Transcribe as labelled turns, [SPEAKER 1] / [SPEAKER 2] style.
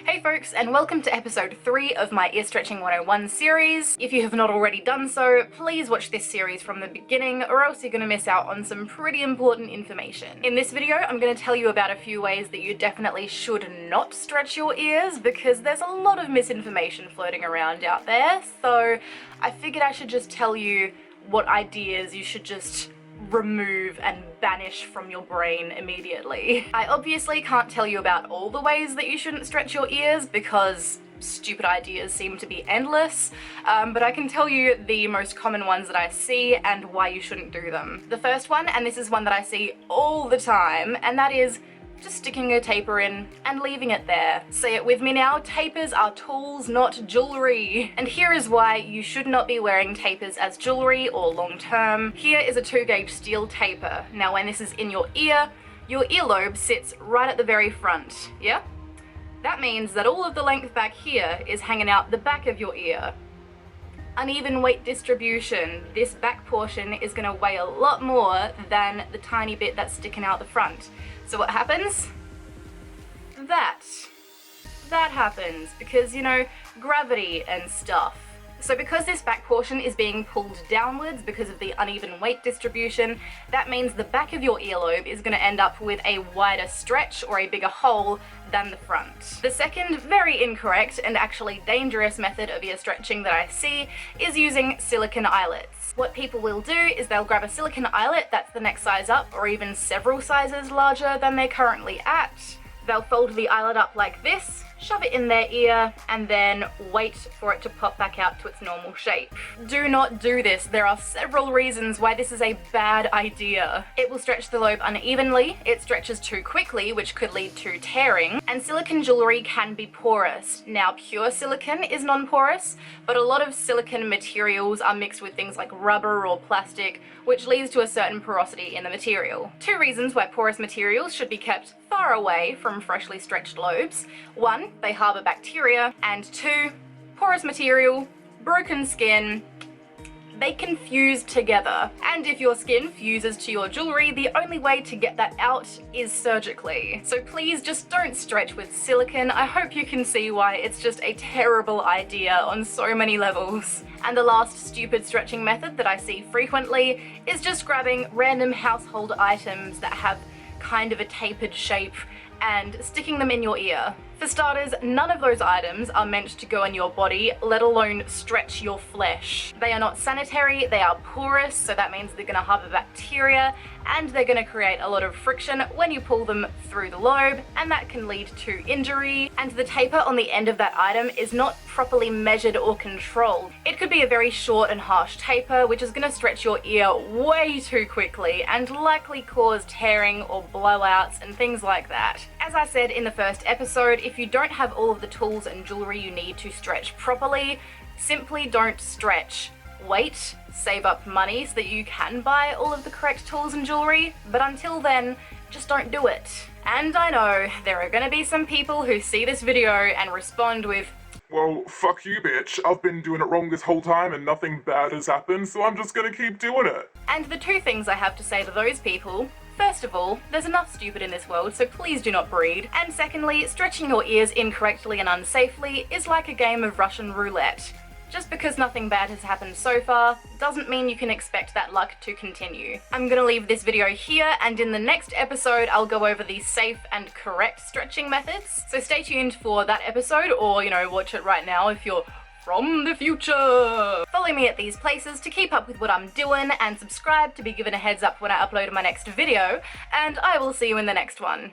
[SPEAKER 1] Hey folks, and welcome to episode 3 of my Ear Stretching 101 series. If you have not already done so, please watch this series from the beginning or else you're going to miss out on some pretty important information. In this video, I'm going to tell you about a few ways that you definitely should not stretch your ears because there's a lot of misinformation floating around out there, so I figured I should just tell you what ideas you should just remove and banish from your brain immediately. I obviously can't tell you about all the ways that you shouldn't stretch your ears because stupid ideas seem to be endless, but I can tell you the most common ones that I see and why you shouldn't do them. The first one, and this is one that I see all the time, and that is just sticking a taper in and leaving it there. Say it with me now, tapers are tools, not jewelry. And here is why you should not be wearing tapers as jewelry or long term. Here is a 2-gauge steel taper. Now when this is in your earlobe sits right at the very front, yeah? That means that all of the length back here is hanging out the back of your ear. Uneven weight distribution. This back portion is going to weigh a lot more than the tiny bit that's sticking out the front. So what happens? That happens because, you know, gravity and stuff. So because this back portion is being pulled downwards because of the uneven weight distribution, that means the back of your earlobe is going to end up with a wider stretch or a bigger hole than the front. The second very incorrect and actually dangerous method of ear stretching that I see is using silicone eyelets. What people will do is they'll grab a silicone eyelet that's the next size up or even several sizes larger than they're currently at. They'll fold the eyelet up like this, shove it in their ear, and then wait for it to pop back out to its normal shape. Do not do this. There are several reasons why this is a bad idea. It will stretch the lobe unevenly, it stretches too quickly, which could lead to tearing, and silicone jewelry can be porous. Now, pure silicone is non-porous, but a lot of silicone materials are mixed with things like rubber or plastic, which leads to a certain porosity in the material. 2 reasons why porous materials should be kept far away from freshly stretched lobes. 1, they harbour bacteria, and 2, porous material, broken skin, they can fuse together. And if your skin fuses to your jewelry, the only way to get that out is surgically. So please just don't stretch with silicone. I hope you can see why it's just a terrible idea on so many levels. And the last stupid stretching method that I see frequently is just grabbing random household items that have kind of a tapered shape and sticking them in your ear. For starters, none of those items are meant to go in your body, let alone stretch your flesh. They are not sanitary, they are porous, so that means they're going to harbour bacteria, and they're going to create a lot of friction when you pull them through the lobe, and that can lead to injury. And the taper on the end of that item is not properly measured or controlled. It could be a very short and harsh taper, which is going to stretch your ear way too quickly and likely cause tearing or blowouts and things like that. As I said in the first episode, if you don't have all of the tools and jewelry you need to stretch properly, simply don't stretch. Wait, save up money so that you can buy all of the correct tools and jewelry, but until then, just don't do it. And I know there are gonna be some people who see this video and respond with,
[SPEAKER 2] "Well, fuck you, bitch. I've been doing it wrong this whole time and nothing bad has happened, so I'm just gonna keep doing it."
[SPEAKER 1] And the 2 things I have to say to those people: first of all, there's enough stupid in this world, so please do not breed. And secondly, stretching your ears incorrectly and unsafely is like a game of Russian roulette. Just because nothing bad has happened so far, doesn't mean you can expect that luck to continue. I'm gonna leave this video here, and in the next episode, I'll go over the safe and correct stretching methods. So stay tuned for that episode, or, you know, watch it right now if you're from the future. Follow me at these places to keep up with what I'm doing, and subscribe to be given a heads up when I upload my next video, and I will see you in the next one.